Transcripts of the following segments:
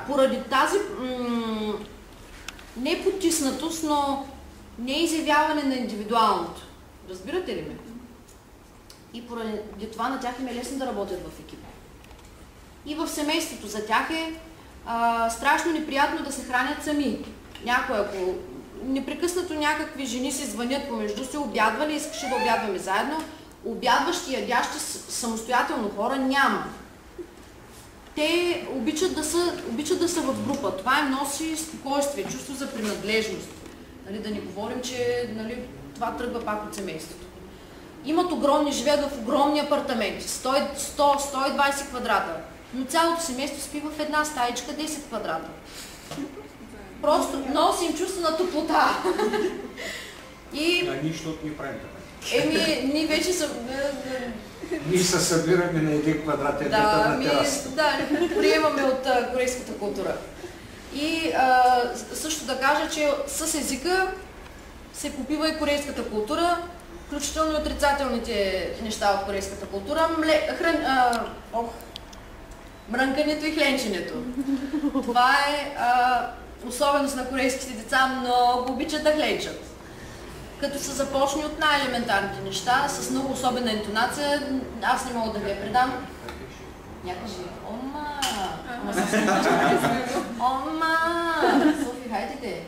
Поради тази не потиснатост, но не изявяване на индивидуалното. Разбирате ли ме? И поради това на тях им е лесно да работят в екипа. И в семейството за тях е страшно неприятно да се хранят сами. Някой, ако непрекъснато някакви жени се звънят помежду си, обядва ли, искаше да обядваме заедно, обядващи и ядящи самостоятелно хора няма. Те обичат да са в група. Това им носи спокойствие, чувство за принадлежност. Нали, да не говорим, че това тръгва пак от семейството. Имат живеят в огромни апартаменти, 100-120 квадрата, но цялото семейство спи в една стаичка, 10 квадрата. Просто носи им чувство на топлота. Ние, защото ни правим така. Ние вече са... Ние се събираме на един квадратен метър на тераса. Да, приемаме от корейската култура. И също да кажа, че с езика се попива и корейската култура, включително и отрицателните неща от корейската култура, мрънкането и хленченето. Това е особеност на корейските деца, много обичат да хленчат. Като се започне от най-елементарните неща, с много особена интонация, аз не мога да ви я предам. Някой ще ома! Ома! Софи, хайдете!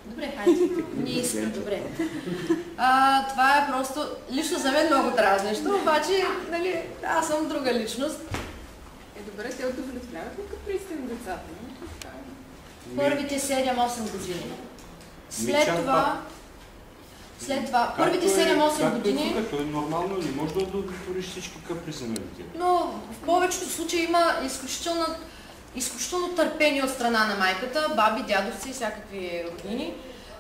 Добре, хайдете. Не иска, добре. Това е просто, лично за мен много дразнещо, обаче, нали, аз съм друга личност. Добре, те удовлетворяват ли капризите на децата? Първите 7-8 години. След това, първите 7-8 години... Като е нормално ли? Може да удовлетвориш всички капризи на детето? Но в повечето случаи има изключително търпение от страна на майката, баби, дядовци и всякакви роднини.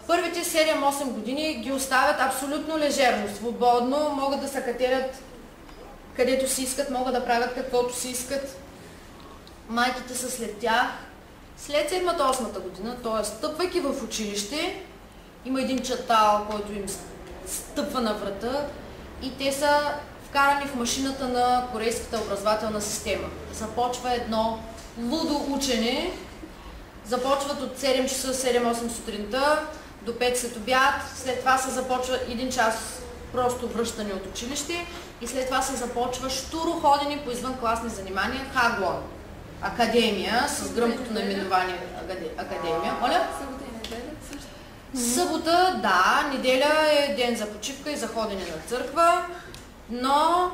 Първите 7-8 години ги оставят абсолютно лежерно, свободно, могат да се катерят където си искат, могат да правят каквото си искат. Майките са след тях. След 7-8 година, т.е. стъпвайки в училище, има един чатал, който им стъпва на врата и те са вкарани в машината на корейската образователна система. Започва едно лудо учене, започват от 7 часа, 7-8 сутринта до 5 след обяд, след това се започва 1 час просто връщане от училище и след това се започва щуро ходене по извънкласни занимания Хагвон. Академия, с гръмкото наименование Академия. Моля? Събота и неделя също. Събота, да, неделя е ден за почивка и за ходене на църква, но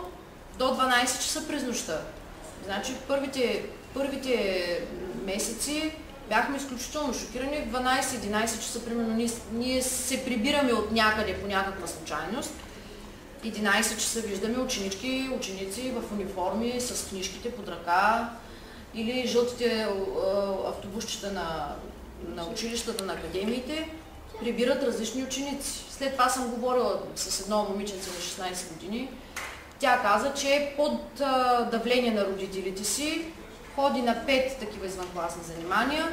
до 12 часа през нощта. Значи първите месеци бяхме изключително шокирани. В 12-11 часа, примерно, ние се прибираме от някъде по някаква случайност. 11 часа виждаме ученици в униформи с книжките под ръка или жълтите автобусчета на училищата, на академиите, прибират различни ученици. След това съм говорила с едно момиченце на 16 години. Тя каза, че под давление на родителите си ходи на 5 такива извънкласни занимания.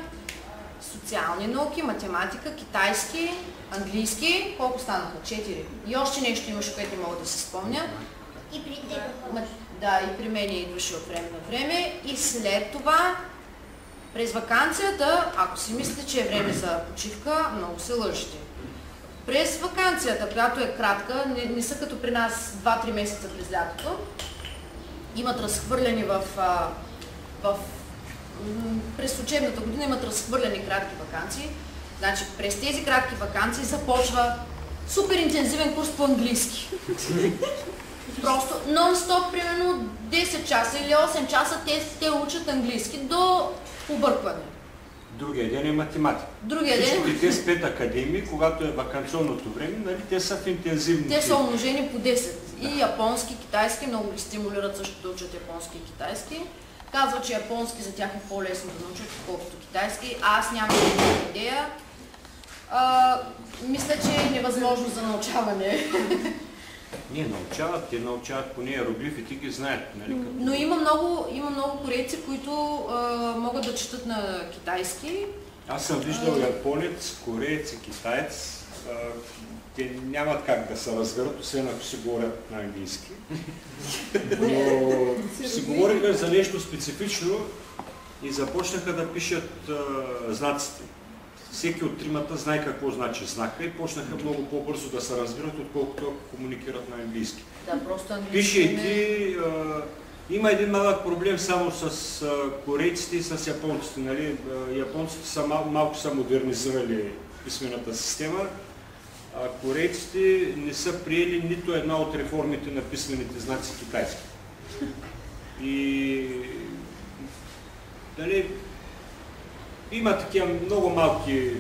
Социални науки, математика, китайски, английски. Колко станаха? 4. И още нещо имаше, което не мога да се спомня. И при теб. Да, и при мен идваше от време на време. И след това, през ваканцията, ако си мислите, че е време за почивка, много се лъжите. През ваканцията, която е кратка, не са като при нас 2-3 месеца през лятото, имат разхвърляни през учебната година имат разхвърляни кратки ваканции. Значи през тези кратки ваканции започва супер интензивен курс по английски. Просто нон-стоп, примерно 10 часа или 8 часа те учат английски до объркване. Другия ден е математика. Всички те спят академии, когато е ваканционното време, нали, те са в интензивни. Те са умножени по 10. И японски, китайски, много ги стимулират също да учат японски и китайски. Казва, че японски за тях е по-лесно да научат, отколкото китайски. Аз нямам идея. Мисля, че е невъзможно за научаване. Не научават, те научават по иероглифи, ти ги знаят. Нали? Но има много корейци, които могат да четат на китайски. Аз съм виждал японец, кореец и китаец. Те нямат как да се разберат, освен ако си говорят на английски. Но си говориха за нещо специфично и започнаха да пишат знаците. Всеки от тримата знае какво значи знака и почнаха много по-бързо да се разбират, отколкото ако комуникират на английски. Да, просто английски. Пишейки, има един малък проблем само с корейците и с японците. Нали? Японците са малко са модернизирали писмената система, а корейците не са приели нито една от реформите на писмените знаци китайски. И дали, има такива много малки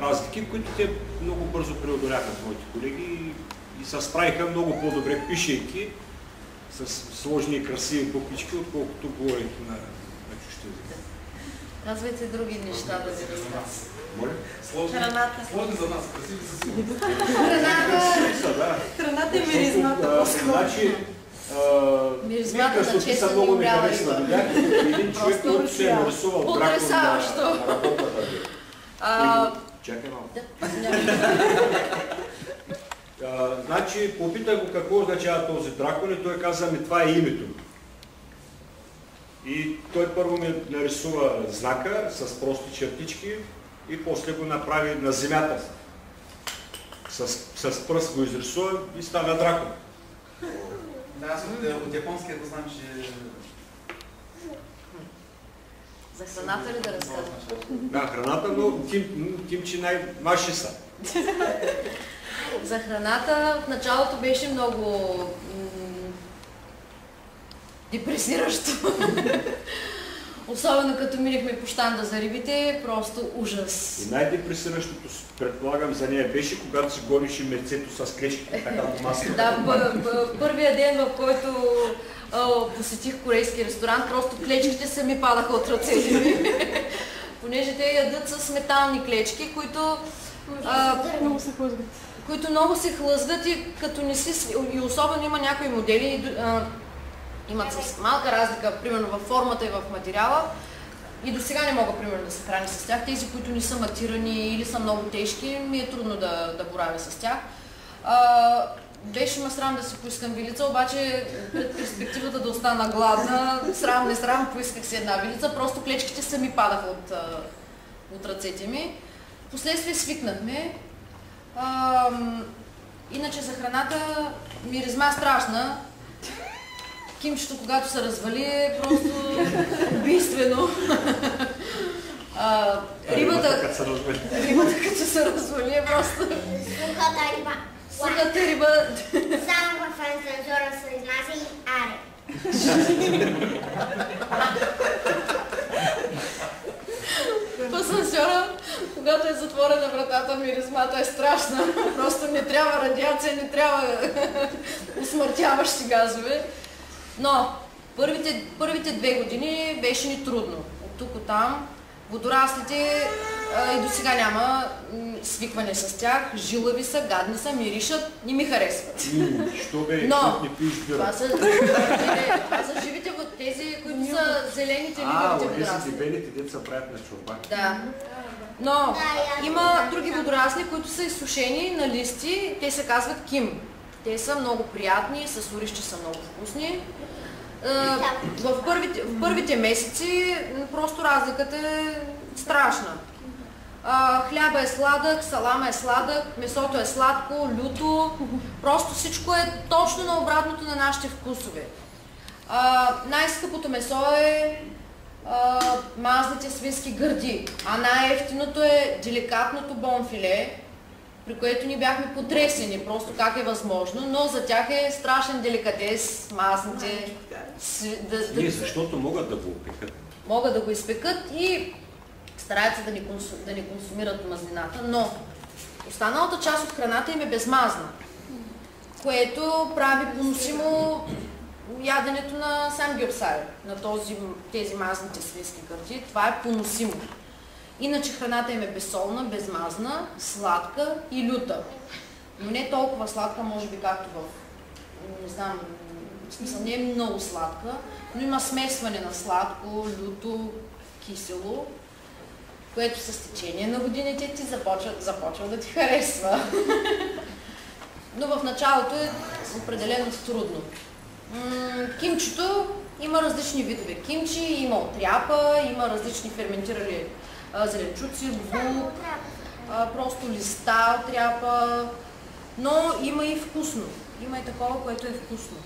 разлики, които те много бързо преодоляха моите колеги и се справиха много по-добре пишейки с сложни и красиви буквички, отколкото говорейки на чужд език. Казвайте други неща да ви разказвам. Моля? Храната. Сложни за нас, красиви за сигурно. Храната и миризмата по-скоро. Значи, Миризмата на често много ни ми обрява харесва. Видях един човек, който се е нарисувал дракон на работната ви. Чакай малко. Значи, попитах го какво означава този дракон и той каза ми, това е името. И той първо ми нарисува знака с прости чертички и после го направи на земята. С пръст го изрисува и стана дракон. Да, аз от японския знам, че... За храната ли да разказваш? Да, храната, но кимчи най-ваши са. За храната в началото беше много депресиращо. Особено като минахме по щанда за рибите, просто ужас. И най-депресиращото, предполагам, за нея беше, когато си гониш и мерцето с клечките, така по масата. Да, първия ден, в който посетих корейски ресторант, просто клечките сами падаха от ръцете ми. Понеже те ядат с метални клечки, които много се хлъзват и като не си... И особено има някои модели, имат с малка разлика, примерно във формата и в материала. И до сега не мога, примерно, да се храня с тях. Тези, които не са матирани или са много тежки, ми е трудно да боравя с тях. Беше ме срам да си поискам вилица, обаче пред перспективата да остана гладна, срам не срам, поисках си една вилица, просто клечките сами падаха от ръцете ми. Впоследствие свикнахме. Иначе за храната миризма страшна. Кимчето, когато се развали, е просто убийствено. Рибата, като се развали, е просто... Сухата риба. Сухата риба... Само в асансьора се изнася и аре. В асансьора, когато е затворена вратата, миризмата е страшна. Просто не трябва радиация, не трябва усмъртяващи газове. Но първите 2 години беше ни трудно. От тук от там. Водораслите и до сега няма свикване с тях. Жилави са, гадни са, миришат, не ми харесват. Що бе, но не пиеш бира? Това са живите, тези, които са зелените ливите водорасли. Белите деца правят на чорба. Да. Но има други водорасли, които са изсушени на листи, те се казват ким. Те са много приятни, с орище са много вкусни. В първите месеци просто разликата е страшна. Хляба е сладък, салама е сладък, месото е сладко, люто. Просто всичко е точно на обратното на нашите вкусове. Най-скъпото месо е мазните свински гърди, а най-ефтиното е деликатното бонфиле, при което ни бяхме потресени, просто как е възможно, но за тях е страшен деликатес, мазните. Защото могат да го опекат. Могат да го изпекат и стараят се да не консумират мазнината, но останалата част от храната им е безмазна, което прави поносимо яденето на самгьопсар, на тези мазните свински гърди. Това е поносимо. Иначе храната им е безсолна, безмазна, сладка и люта. Но не толкова сладка, може би както не знам, в смисъл не е много сладка, но има смесване на сладко, люто, кисело, което с течение на годините ти започва да ти харесва. Но в началото е определено трудно. Кимчето Има различни видове кимчи, има отряпа, има различни ферментирали зеленчуци, бук, просто листа отряпа, но има и вкусно. Има и такова, което е вкусно.